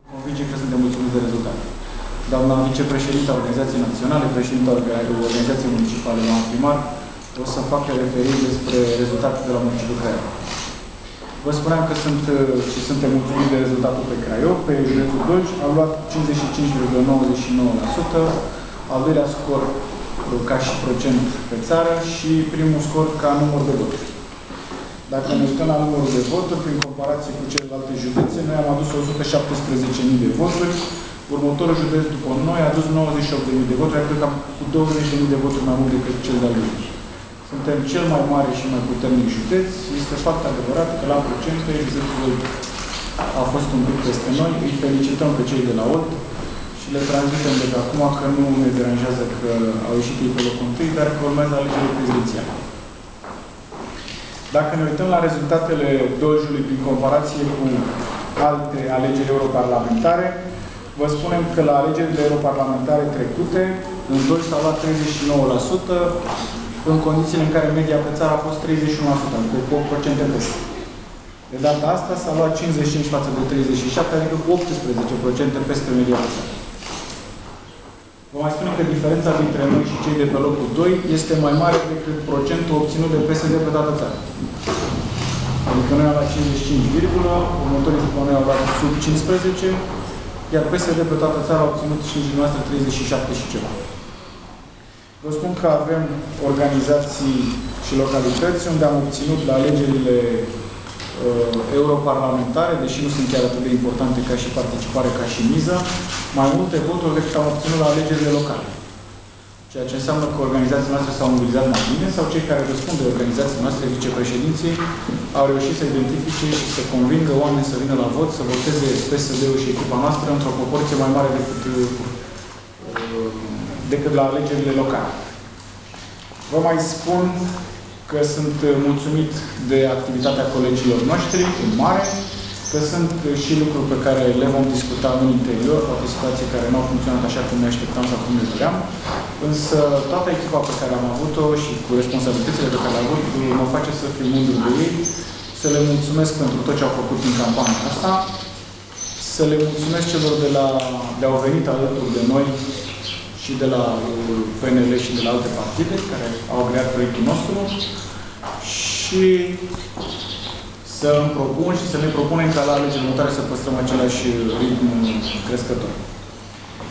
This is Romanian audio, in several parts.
Convinge că suntem mulțumiți de rezultate. Doamna vicepreședintă a Organizației Naționale, președinta Organizației Municipale, doamna primar, o să facă referiri despre rezultatele de la municipiul Craiova. Vă spuneam că suntem mulțumiți de rezultatul pe Craiova, pe județul Dolj, am luat 55,99%, al doilea scor ca și procent pe țară și primul scor ca număr de voturi. Dacă ne uităm la numărul de voturi, prin comparație cu celelalte județe, noi am adus 117.000 de voturi, următorul județ după noi a adus 98.000 de voturi, adică cam cu 20.000 de voturi mai mult decât cel de-al lui. Suntem cel mai mare și mai puternic județ. Este foarte adevărat că la procente județul a fost un pic peste noi. Îi felicităm pe cei de la Olt și le transmitem de pe acum că nu ne deranjează că au ieșit ei pe locul întâi, dar că urmează alegerile prezidențiale. Dacă ne uităm la rezultatele Doljului prin comparație cu alte alegeri europarlamentare, vă spunem că la alegerile europarlamentare trecute, în Dolj s-a luat 39%, în condițiile în care media pe țară a fost 31%, adică cu 8% peste. De data asta s-a luat 55 față de 37, adică cu 18% peste media pe țară. Vă mai spun că diferența dintre noi și cei de pe locul 2 este mai mare decât procentul obținut de PSD pe toată țara. Adică noi am luat 55, următorii după noi au luat sub 15, iar PSD pe toată țara a obținut și în noastră 37 și ceva. Vă spun că avem organizații și localități unde am obținut la alegerile europarlamentare, deși nu sunt chiar atât de importante ca și participare, ca și miză, mai multe voturi decât am obținut la alegerile locale. Ceea ce înseamnă că organizațiile noastre s-au mobilizat mai bine sau cei care răspund de organizațiile noastre, vicepreședinții, au reușit să identifice și să convingă oameni să vină la vot, să voteze PSD-ul și echipa noastră într-o proporție mai mare decât la alegerile locale. Vă mai spun că sunt mulțumit de activitatea colegilor noștri, în mare, că sunt și lucruri pe care le vom discuta în interior, poate situații care nu au funcționat așa cum ne așteptam sau cum ne doream, însă toată echipa pe care am avut-o și cu responsabilitățile pe care le-am avut, mă face să fiu mândru de ei, să le mulțumesc pentru tot ce au făcut în campania asta, să le mulțumesc celor de au venit alături de noi și de la PNL și de la alte partide care au creat proiectul nostru și să îmi propun și să ne propunem ca la alegerile următoare să păstrăm același ritm crescător.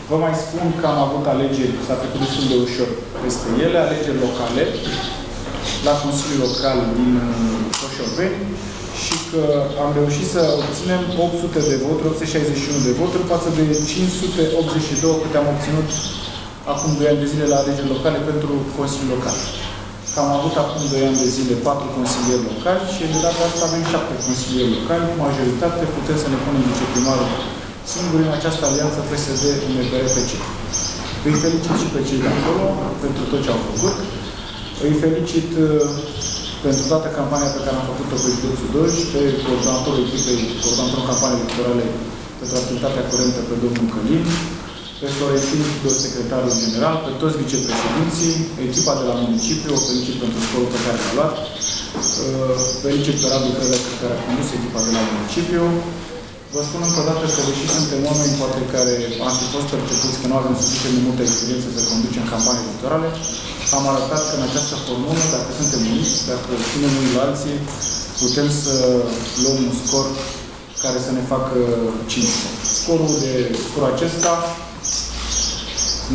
Vă mai spun că am avut alegeri, s-a trecut destul de ușor peste ele, alegeri locale la Consiliul Local din Coșoveni și că am reușit să obținem 800 de voturi, 861 de voturi față de 582 câte am obținut acum 2 ani de zile la alegeri locale pentru Consiliul Local. Că am avut acum 2 ani de zile 4 consilieri locali și de data asta avem 7 consilieri locali. Majoritate putem să ne punem viceprimarul singuri în această alianță PSD-UNPR-PC. Îi felicit și pe cei de acolo pentru tot ce au făcut. Îi felicit pentru toată campania pe care am făcut-o pe județul Dolj, pe coordonatorul echipei, coordonatorul campaniei electorale pentru activitatea curentă pe domnul Călin, pe Florentin, pe secretarul general, pe toți vicepreședinții, echipa de la municipiu, o felicit pentru scorul pe care l-a luat, felicit pe Radu Credea care a condus echipa de la municipiu. Vă spun încă o dată că, deși suntem oameni poate care am fi fost percepuți că nu avem suficient de multă experiență să conducem campanii electorale, am arătat că în această formulă, dacă suntem uniți, dacă ținem unii la alții, putem să luăm un scor care să ne facă cinste. Scorul acesta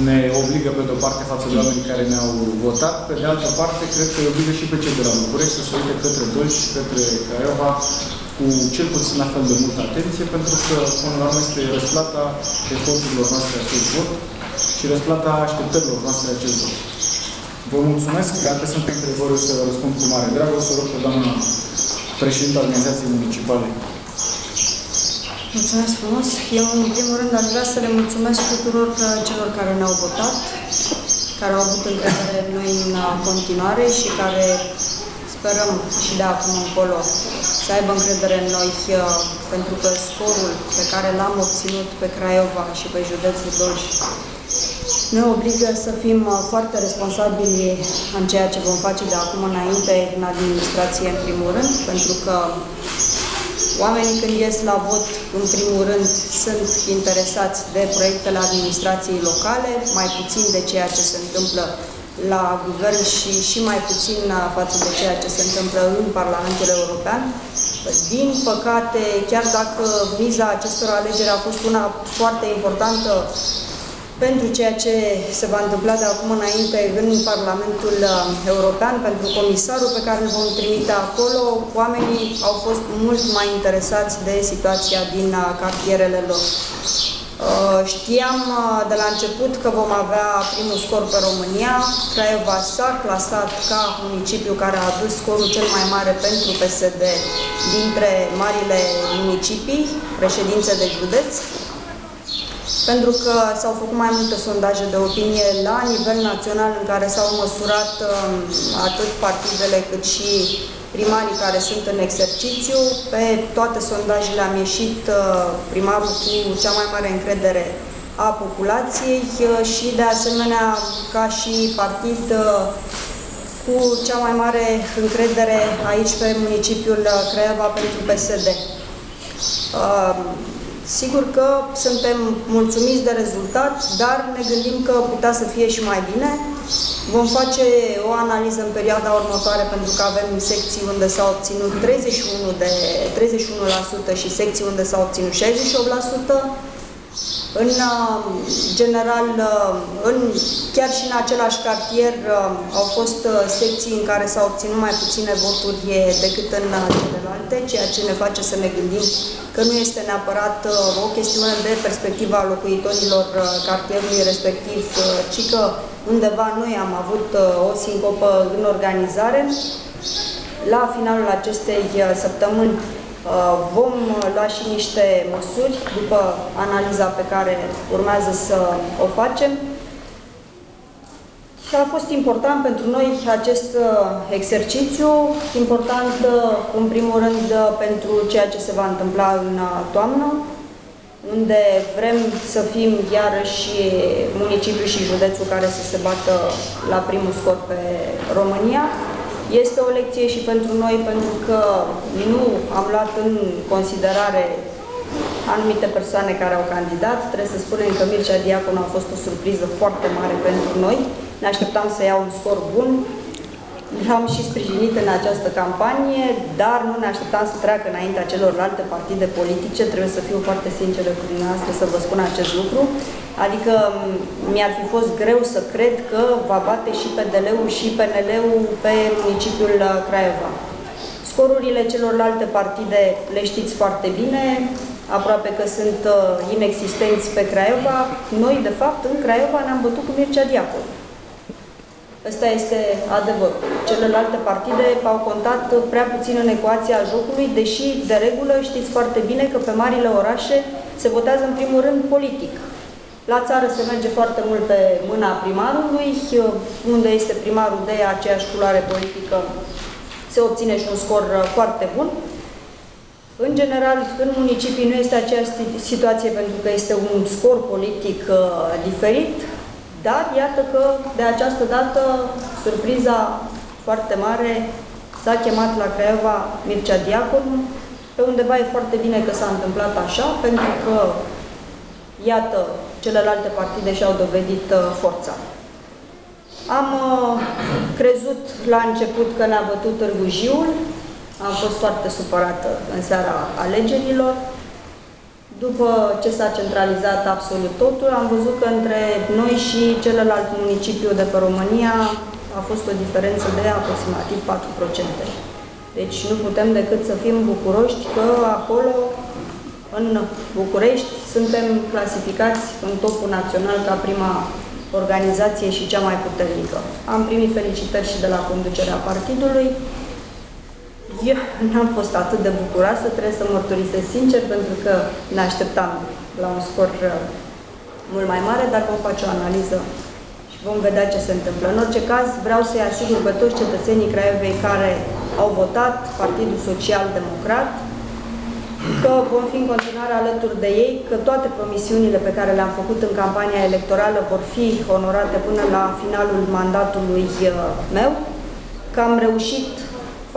ne obligă pe de-o parte față de oamenii care ne-au votat, pe de altă parte cred că îi obligă și pe cei de la București să se uite către Dolj și către Craiova cu cel puțin la fel de multă atenție, pentru că până la urmă este răsplata eforturilor noastre acest vot și răsplata așteptărilor noastre acest vot. Vă mulțumesc, dacă sunt întrebări o să răspund cu mare drag, o să rog pe doamna președintă Organizației Municipale. Mulțumesc frumos. Eu, în primul rând, aș vrea să le mulțumesc tuturor celor care ne-au votat, care au avut încredere în noi în continuare și care sperăm și de acum încolo să aibă încredere în noi, pentru că scorul pe care l-am obținut pe Craiova și pe județul Dolj ne obligă să fim foarte responsabili în ceea ce vom face de acum înainte în administrație, în primul rând, pentru că Oamenii când ies la vot, în primul rând, sunt interesați de proiectele administrației locale, mai puțin de ceea ce se întâmplă la guvern și mai puțin față de ceea ce se întâmplă în Parlamentul European. Din păcate, chiar dacă miza acestor alegeri a fost una foarte importantă pentru ceea ce se va întâmpla de acum înainte în Parlamentul European, pentru comisarul pe care îl vom trimite acolo, oamenii au fost mult mai interesați de situația din cartierele lor. Știam de la început că vom avea primul scor pe România. Craiova s-a clasat ca municipiu care a adus scorul cel mai mare pentru PSD dintre marile municipii, președințe de județ, pentru că s-au făcut mai multe sondaje de opinie la nivel național în care s-au măsurat atât partidele cât și primarii care sunt în exercițiu. Pe toate sondajele am ieșit primarul cu cea mai mare încredere a populației și de asemenea ca și partid cu cea mai mare încredere aici pe municipiul Craiova pentru PSD. Sigur că suntem mulțumiți de rezultat, dar ne gândim că putea să fie și mai bine. Vom face o analiză în perioada următoare pentru că avem secții unde s-au obținut 31% și secții unde s-au obținut 68%. În general, chiar și în același cartier au fost secții în care s-au obținut mai puține voturi decât în celelalte, ceea ce ne face să ne gândim că nu este neapărat o chestiune de perspectiva locuitorilor cartierului respectiv, ci că undeva noi am avut o sincopă în organizare. La finalul acestei săptămâni vom lua și niște măsuri după analiza pe care urmează să o facem. Și a fost important pentru noi acest exercițiu, important în primul rând pentru ceea ce se va întâmpla în toamnă, unde vrem să fim iarăși municipiul și județul care să se bată la primul scor pe România. Este o lecție și pentru noi, pentru că nu am luat în considerare anumite persoane care au candidat. Trebuie să spunem că Mircea Diaconu a fost o surpriză foarte mare pentru noi. Ne așteptam să iau un scor bun. L-am și sprijinit în această campanie, dar nu ne așteptam să treacă înaintea celorlalte partide politice. Trebuie să fiu foarte sinceră cu dumneavoastră să vă spun acest lucru. Adică mi-ar fi fost greu să cred că va bate și PDL-ul și PNL-ul pe municipiul Craiova. Scorurile celorlalte partide le știți foarte bine, aproape că sunt inexistenți pe Craiova. Noi, de fapt, în Craiova ne-am bătut cu Mircea Diaconu. Ăsta este adevărul. Celelalte partide au contat prea puțin în ecuația jocului, deși, de regulă, știți foarte bine că pe marile orașe se votează în primul rând politic. La țară se merge foarte mult pe mâna primarului, unde este primarul de aceeași culoare politică, se obține și un scor foarte bun. În general, în municipii nu este aceeași situație pentru că este un scor politic diferit, dar iată că de această dată surpriza foarte mare s-a chemat la Craiova Mircea Diaconu. Pe undeva e foarte bine că s-a întâmplat așa, pentru că iată, celelalte partide și-au dovedit forța. Am crezut la început că ne-a bătut Târgu Jiul, am fost foarte supărată în seara alegerilor. După ce s-a centralizat absolut totul, am văzut că între noi și celălalt municipiu de pe România a fost o diferență de aproximativ 4%. Deci nu putem decât să fim bucuroși că acolo, în București, suntem clasificați în topul național ca prima organizație și cea mai puternică. Am primit felicitări și de la conducerea partidului. Eu n-am fost atât de bucuroasă, trebuie să mărturisesc sincer, pentru că ne așteptam la un scor mult mai mare, dar vom face o analiză și vom vedea ce se întâmplă. În orice caz, vreau să-i asigur pe toți cetățenii Craiovei care au votat Partidul Social Democrat că vom fi în continuare alături de ei, că toate promisiunile pe care le-am făcut în campania electorală vor fi onorate până la finalul mandatului meu, că am reușit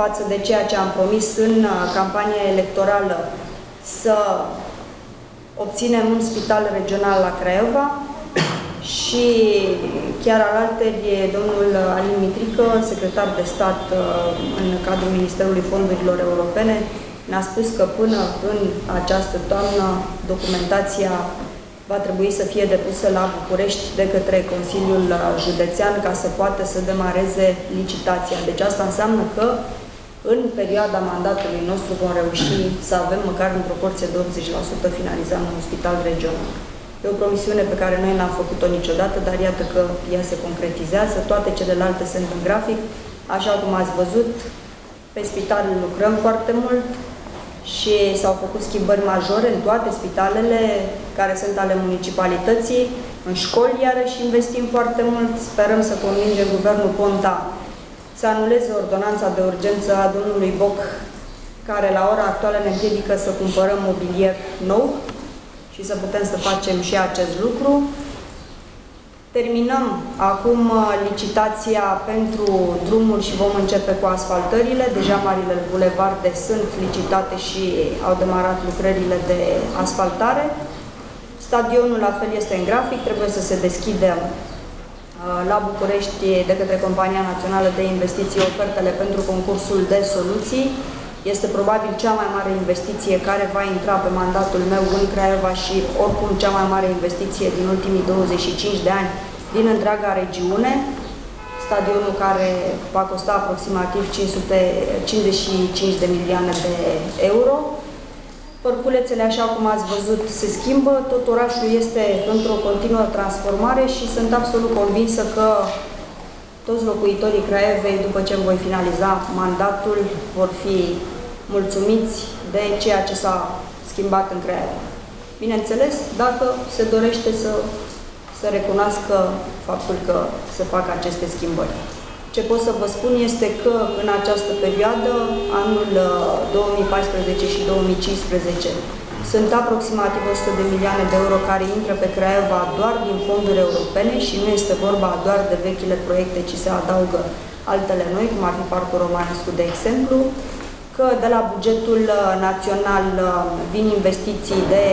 față de ceea ce am promis în campania electorală, să obținem un spital regional la Craiova și chiar alaltări domnul Alin Mitrică, secretar de stat în cadrul Ministerului Fondurilor Europene, ne-a spus că până în această toamnă documentația va trebui să fie depusă la București de către Consiliul Județean ca să poată să demareze licitația. Deci asta înseamnă că în perioada mandatului nostru vom reuși să avem măcar în proporție de 80% finalizat un spital regional. E o promisiune pe care noi n-am făcut-o niciodată, dar iată că ea se concretizează, toate celelalte sunt în grafic. Așa cum ați văzut, pe spital lucrăm foarte mult și s-au făcut schimbări majore în toate spitalele care sunt ale municipalității. În școli, iarăși, investim foarte mult. Sperăm să convingem Guvernul Ponta să anuleze ordonanța de urgență a domnului Boc, care la ora actuală ne împiedică să cumpărăm mobilier nou și să putem să facem și acest lucru. Terminăm acum licitația pentru drumuri și vom începe cu asfaltările. Deja marile bulevarde sunt licitate și au demarat lucrările de asfaltare. Stadionul la fel este în grafic, trebuie să se deschidă la București de către Compania Națională de Investiții ofertele pentru concursul de soluții. Este probabil cea mai mare investiție care va intra pe mandatul meu în Craiova și oricum cea mai mare investiție din ultimii 25 de ani din întreaga regiune. Stadionul care va costa aproximativ 555 de milioane de euro. Părculețele, așa cum ați văzut, se schimbă, tot orașul este într-o continuă transformare și sunt absolut convinsă că toți locuitorii Craiovei, după ce voi finaliza mandatul, vor fi mulțumiți de ceea ce s-a schimbat în Craiova. Bineînțeles, dacă se dorește să recunoască faptul că se fac aceste schimbări. Ce pot să vă spun este că în această perioadă, anul 2014 și 2015, sunt aproximativ 100 de milioane de euro care intră pe Craiova doar din fonduri europene și nu este vorba doar de vechile proiecte, ci se adaugă altele noi, cum ar fi Parcul Romanescu, de exemplu, că de la bugetul național vin investiții de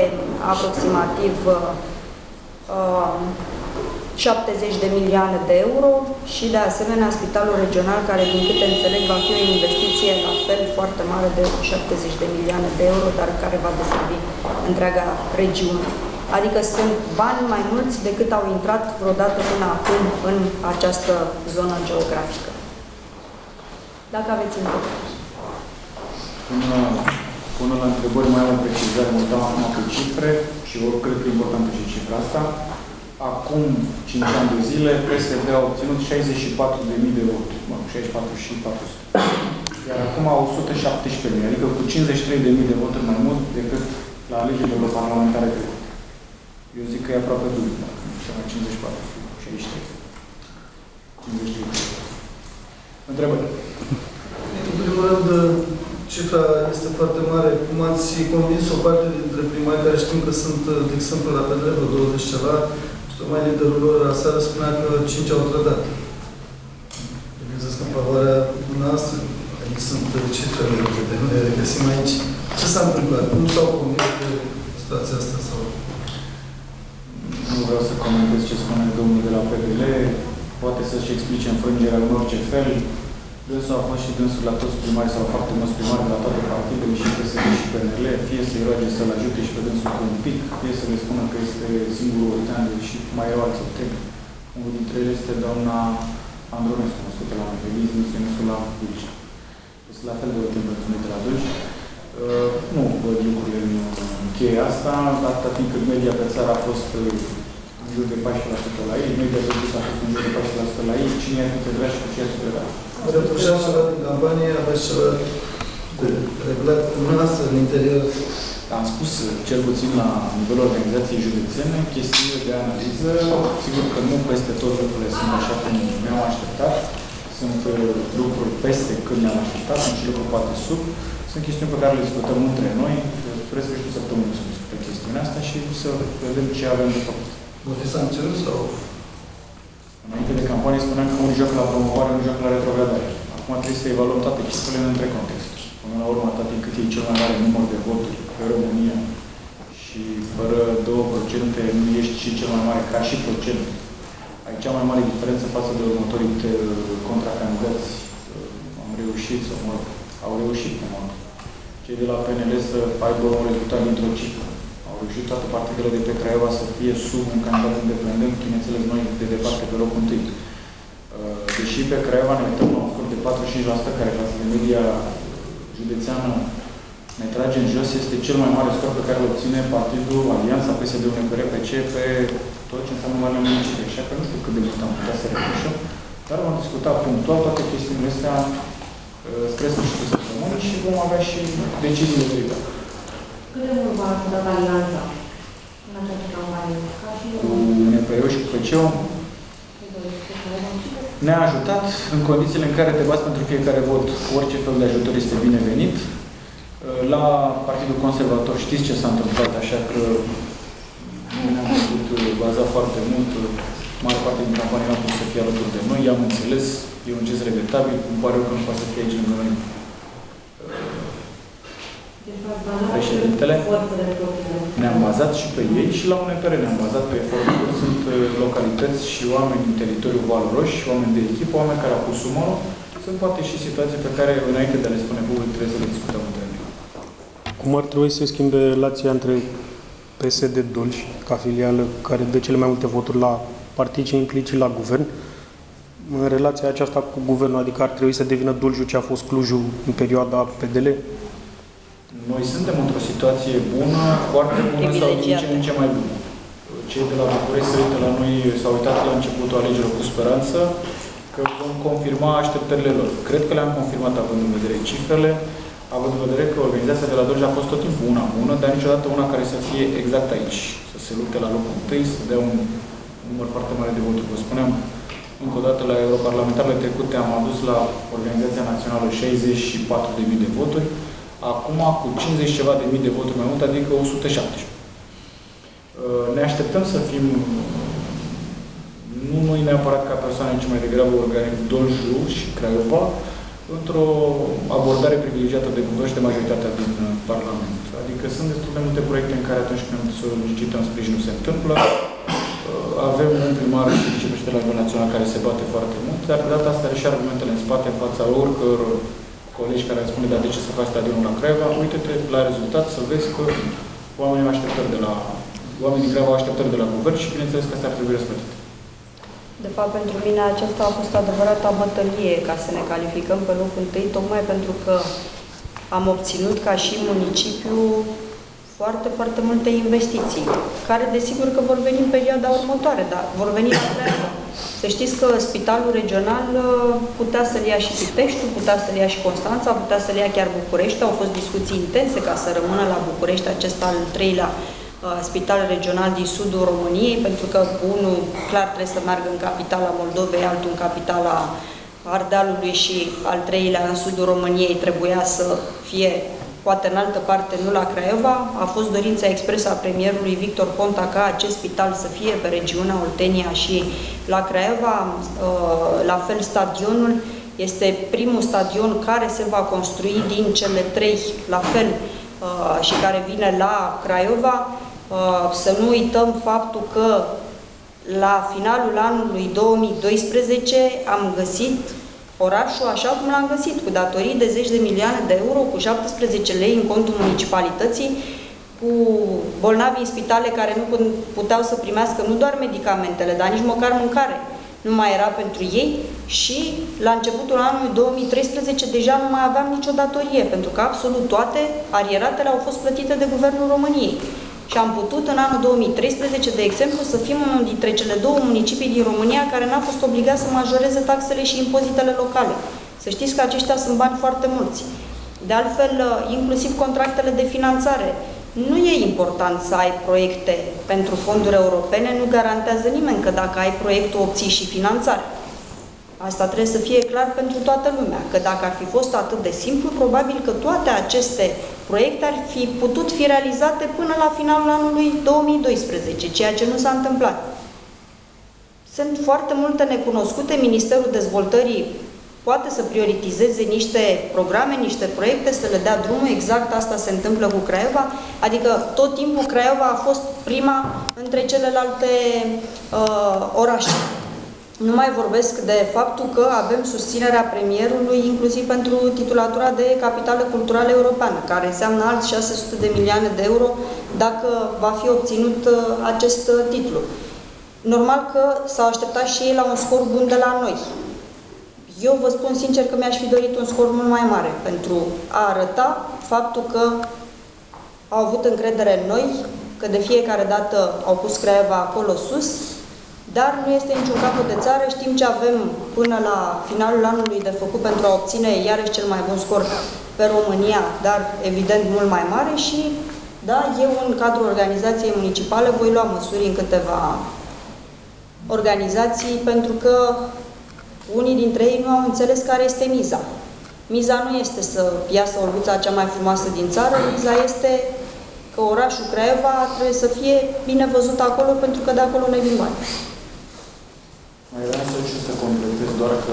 aproximativ 70 de milioane de euro și de asemenea Spitalul Regional, care din câte înțeleg va fi o investiție la fel foarte mare de 70 de milioane de euro, dar care va deservi întreaga regiune. Adică sunt bani mai mulți decât au intrat vreodată până acum în această zonă geografică. Dacă aveți întrebări. Până la întrebări mai am o precizare, mă uitam acum pe cifre și cred că e importantă și cifra asta. Acum 5 ani de zile, PSD a obținut 64.000 de voturi, 64 și 400. Iar acum 117.000, adică cu 53.000 de voturi mai mult decât la alegerile parlamentare trecute. Eu zic că e aproape dublu, ceva 54, 63. 53. Întrebări? În primul rând, cifra este foarte mare. Cum ați convins o parte dintre primari care știm că sunt, de exemplu, la Pedrevo, 20 ceva, și tocmai liderul lor aseară spunea că 5 au trădat. Gândesc în favoarea noastră, aici sunt cifrele de nu le regăsim aici. Ce s-a întâmplat? Cum s-au convins de situația asta? Sau... Nu vreau să comentez ce spune domnul de la PDL, poate să-și explice înfrângerea în orice fel. Dânsul a fost și dânsul la toți primari sau foarte mulți primari de la toate partidele și PSD și PNL, fie să-i roage să-l ajute și pe dânsul cu un pic, fie să le spună că este singurul ortean și mai erau alți orteni. Unul dintre ele este doamna Andronescu, născută la Măveliz, născută la Bulici. Este la fel de orten pentru noi de la Dâlci. Nu văd lucrurile în cheia asta, atâta timp cât media pe țară a fost în jur de 14% la ei, media de a fost în jur de 14% la ei, cine ar fi trebuit și cu ce ar fi trebuit. Reproșați ceva din campanie, aveți ceva de regulat cu dumneavoastră în interior? Am spus, cel puțin la nivelul organizației județene, chestiile de analiză, sigur că nu peste tot lucrurile sunt așa cum ne-am așteptat, sunt lucruri peste când ne-am așteptat, sunt și lucruri poate sub, sunt chestiuni pe care le discutăm între noi, spre sfârșitul săptămânii să discutăm chestiunea asta și să vedem ce avem de făcut. Vor fi sancțiuni sau? Înainte de campanie spuneam că unii joacă la promovare, unii joacă la retrogradare. Acum trebuie să evaluăm toate cifrele în între context. Până la urmă, atât cât e cel mai mare număr de voturi pe România și fără 2% nu ești și cel mai mare ca și procent. Ai cea mai mare diferență față de următorii contracandidați. Am reușit, sau mă rog, au reușit, cei de la PNL să aibă un rezultat dintr-o cifră. Au reușit toate partidele de pe Craiova să fie sub un candidat independent, bineînțeles noi de departe pe locul întâi. Deși pe Craiova ne uităm la un scor de 45%, care față de media județeană ne trage în jos, este cel mai mare scor pe care îl obține partidul Alianța PSD-UNPR-PC pe tot ce înseamnă Marea Municipie. Așa că nu știu cât de mult am putea să recunoaștem, dar vom discuta punctual toate chestiunile astea spre sfârșitul săptămânii și vom avea și deciziile de viitor. Cât de mult v-a ajutat Alianța în această campanie? Cu UNPR-ul și cu PC-ul ne-a ajutat în condițiile în care te bați pentru fiecare vot. Orice fel de ajutor este binevenit. La Partidul Conservator știți ce s-a întâmplat, așa că nu ne-am putut baza foarte mult. Mare parte din campanie n-a putut să fie alături de noi. I-am înțeles, e un gest regretabil. Îmi pare rău că nu poate să fie aici lângă noi președintele. Ne-am bazat și pe ei și la UNPR ne-am bazat pe eforturi. Sunt localități și oameni din teritoriul valoroși, oameni de echipă, oameni care au pus umărul. Sunt poate și situații pe care, înainte de a le spune public, trebuie să le discutăm între noi. Cum ar trebui să se schimbe relația între PSD Dolj, ca filială care dă cele mai multe voturi la partid și implicit la guvern, în relația aceasta cu guvernul, adică ar trebui să devină Doljul ce a fost Clujul în perioada PDL? Noi suntem într-o situație bună, foarte bună sau din ce în ce mai bună. Cei de la București se uită la noi, s-au uitat la începutul alegerilor cu speranță că vom confirma așteptările lor. Cred că le-am confirmat având în vedere cifrele, având în vedere că organizația de la Dolj a fost tot timpul una bună, dar niciodată una care să fie exact aici. Să se lupte la locul întâi, să dea un număr foarte mare de voturi. Vă spuneam, încă o dată, la europarlamentarele trecute am adus la Organizația Națională 64.000 de voturi. Acum, cu 50 ceva de mii de voturi mai mult, adică 117. Ne așteptăm să fim, nu noi neapărat ca persoane, ci mai degrabă Doljul și Craiova, într-o abordare privilegiată de guvern și de majoritatea din Parlament. Adică sunt destul de multe proiecte în care atunci când solicităm sprijinul se întâmplă. Avem un primar și vicepreședinte la nivel național care se bate foarte mult, dar de data asta are și argumentele în spate în fața oricăror colegi care îmi spune, dar de ce să faci stadionul la Craiova? Uite-te la rezultat să vezi că oamenii din Craiova au așteptări de la guvern și bineînțeles că asta ar trebui răspătit. De fapt, pentru mine aceasta a fost adevărata bătălie ca să ne calificăm pe locul întâi, tocmai pentru că am obținut ca și municipiu foarte, foarte multe investiții, care desigur că vor veni în perioada următoare, dar vor veni la Craiova. Să știți că spitalul regional putea să-l ia și Piteștiul, putea să-l ia și Constanța, putea să-l ia chiar București. Au fost discuții intense ca să rămână la București acesta al treilea spital regional din sudul României, pentru că unul clar trebuie să meargă în capitala Moldovei, altul în capitala Ardealului și al treilea în sudul României trebuia să fie poate în altă parte, nu la Craiova. A fost dorința expresă a premierului Victor Ponta ca acest spital să fie pe regiunea Oltenia și la Craiova. La fel, stadionul este primul stadion care se va construi din cele trei, la fel, și care vine la Craiova. Să nu uităm faptul că la finalul anului 2012 am găsit orașul așa cum l-am găsit, cu datorii de 10 de milioane de euro, cu 17 lei în contul municipalității, cu bolnavi în spitale care nu puteau să primească nu doar medicamentele, dar nici măcar mâncare. Nu mai era pentru ei și la începutul anului 2013 deja nu mai aveam nicio datorie, pentru că absolut toate arieratele au fost plătite de Guvernul României. Și am putut în anul 2013, de exemplu, să fim unul dintre cele două municipii din România care n-a fost obligat să majoreze taxele și impozitele locale. Să știți că aceștia sunt bani foarte mulți. De altfel, inclusiv contractele de finanțare. Nu e important să ai proiecte pentru fonduri europene, nu garantează nimeni că dacă ai proiectul obții și finanțare. Asta trebuie să fie clar pentru toată lumea, că dacă ar fi fost atât de simplu, probabil că toate aceste proiecte ar fi putut fi realizate până la finalul anului 2012, ceea ce nu s-a întâmplat. Sunt foarte multe necunoscute. Ministerul Dezvoltării poate să prioritizeze niște programe, niște proiecte, să le dea drumul. Exact asta se întâmplă cu Craiova. Adică tot timpul Craiova a fost prima între celelalte orașe. Nu mai vorbesc de faptul că avem susținerea premierului inclusiv pentru titulatura de capitală culturală europeană, care înseamnă alți 600 de milioane de euro dacă va fi obținut acest titlu. Normal că s-au așteptat și ei la un scor bun de la noi. Eu vă spun sincer că mi-aș fi dorit un scor mult mai mare pentru a arăta faptul că au avut încredere în noi, că de fiecare dată au pus Craiova acolo sus, dar nu este niciun capăt de țară. Știm ce avem până la finalul anului de făcut pentru a obține iarăși cel mai bun scor pe România, dar evident mult mai mare și, da, eu în cadrul organizației municipale voi lua măsuri în câteva organizații, pentru că unii dintre ei nu au înțeles care este miza. Miza nu este să iasă Olguța cea mai frumoasă din țară, miza este că orașul Craiova trebuie să fie bine văzut acolo, pentru că de acolo ne vin bani. Mai vreau să și să completez doar că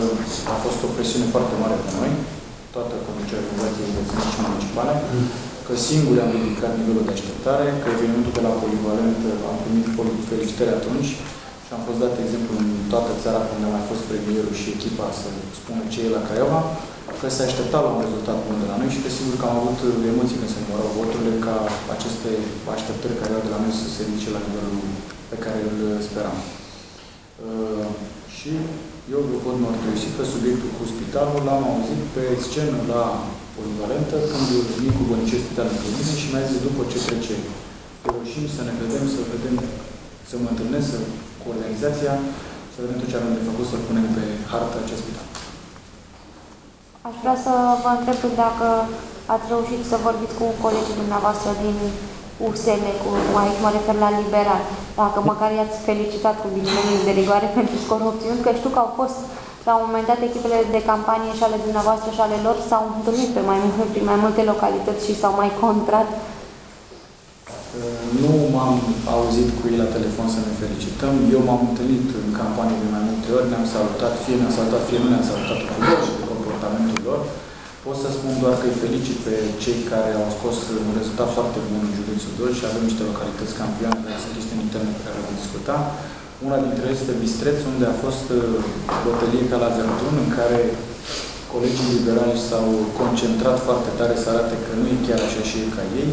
a fost o presiune foarte mare pe noi, toată conducerea organizației județene și municipale, că singuri am ridicat nivelul de așteptare, că evenimentul de la Polivalent am primit felicitări atunci și am fost dat exemplu în toată țara când a mai fost premierul și echipa să spună ce e la Craiova, că se aștepta la un rezultat bun de la noi și că sigur că am avut emoții când se numărau voturile ca aceste așteptări care erau de la noi să se ridice la nivelul pe care îl speram. Și eu vă pot mărturisi că subiectul cu spitalul l-am auzit pe scenă la Polivalentă când Nicu Bănice stătea lângă mine și mi-a zis după ce trece reușim să ne vedem, să vedem, să mă întâlnesc cu organizația, să vedem tot ce avem de făcut, să punem pe hartă acest spital. Aș vrea să vă întreb dacă ați reușit să vorbiți cu colegii dumneavoastră din USL, aici mă refer la Liberal, dacă măcar i-ați felicitat cu ghilimele de rigoare pentru scorul obținut, că știu că au fost la un moment dat echipele de campanie și ale dumneavoastră și ale lor s-au întâlnit prin mai multe localități și s-au mai contrat. Nu m-am auzit cu ei la telefon să ne felicităm. Eu m-am întâlnit în campanie de mai multe ori, ne-am salutat, fie ne-am salutat, fie nu ne-am salutat cu lor și de comportamentul lor. Pot să spun doar că îi felicit pe cei care au scos un rezultat foarte bun în județul Dolj și avem niște localități campioane, dar sunt chestiuni interne pe care le vom discuta. Una dintre ele este Bistreț, unde a fost bătălie ca la Verdun, în care colegii liberali s-au concentrat foarte tare să arate că nu e chiar așa și e ca ei.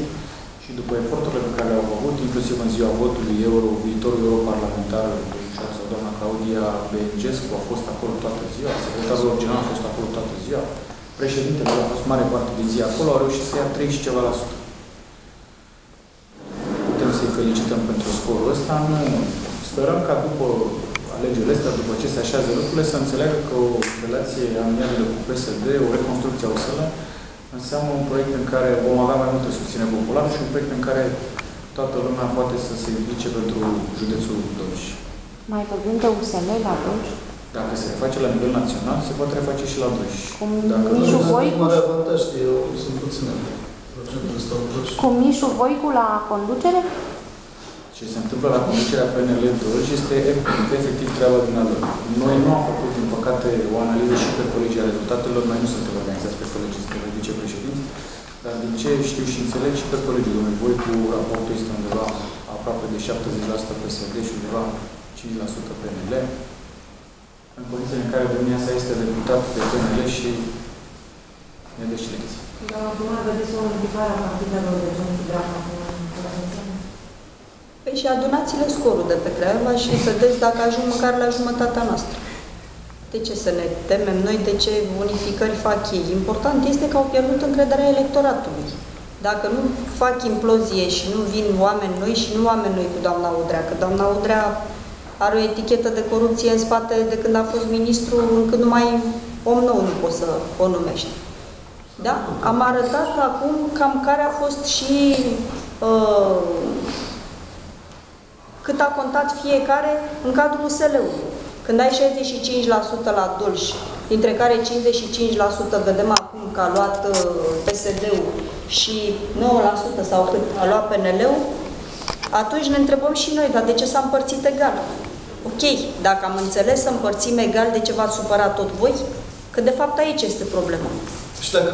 Și după eforturile pe care le-au avut, inclusiv în ziua votului viitorul europarlamentar, sau doamna Claudia Bengescu a fost acolo toată ziua, secretarul original a fost acolo toată ziua, președintele a fost mare parte din zi acolo, au reușit să ia 30 și ceva la sută. Putem să-i felicităm pentru scorul ăsta. Sperăm ca după alegerile astea, după ce se așează lucrurile, să înțeleagă că o relație amiabilă cu PSD, o reconstrucție a USL, înseamnă un proiect în care vom avea mai multă susținere populară și un proiect în care toată lumea poate să se implice pentru județul Dolj. Mai vorbim de USL la Dolj? Dacă se reface la nivel național, se poate reface și la Dolj. Mișu Voicu? Mare avantaj, eu sunt puține. Cu Mișu Voicu la conducere? Ce se întâmplă la conducerea PNL Dolj este efectiv treaba dumneavoastră. Noi nu am făcut, din păcate, o analiză și pe colegii a rezultatelor. Noi nu suntem organizați pe colegii, suntem vicepreședinți, dar din ce știu și înțeleg și pe colegii domnului Voicu, raportul este undeva aproape de 70% PSD și undeva 5% PNL. În condițiile în care domnia sa este deputat pe PNL și ne dă și lecții. Dar acum vedeți o ridicare a partidelor de genul Draca. Păi și adunați-le scorul de pe Craiova și vedeți dacă ajung măcar la jumătatea noastră. De ce să ne temem noi, de ce unificări fac ei? Important este că au pierdut încrederea electoratului. Dacă nu fac implozie și nu vin oameni noi și nu oameni noi cu doamna Udrea, că doamna Udrea are o etichetă de corupție în spate de când a fost ministru, încât numai om nou nu poți să o numești. Da? Am arătat acum cam care a fost și cât a contat fiecare în cadrul USL-ului. Când ai 65% la Dolj, dintre care 55% vedem acum că a luat PSD-ul și 9% sau cât a luat PNL-ul, atunci ne întrebăm și noi, dar de ce s-a împărțit egal? Ok, dacă am înțeles să împărțim egal, de ce v-ați supărat tot voi? Că de fapt aici este problema. Și dacă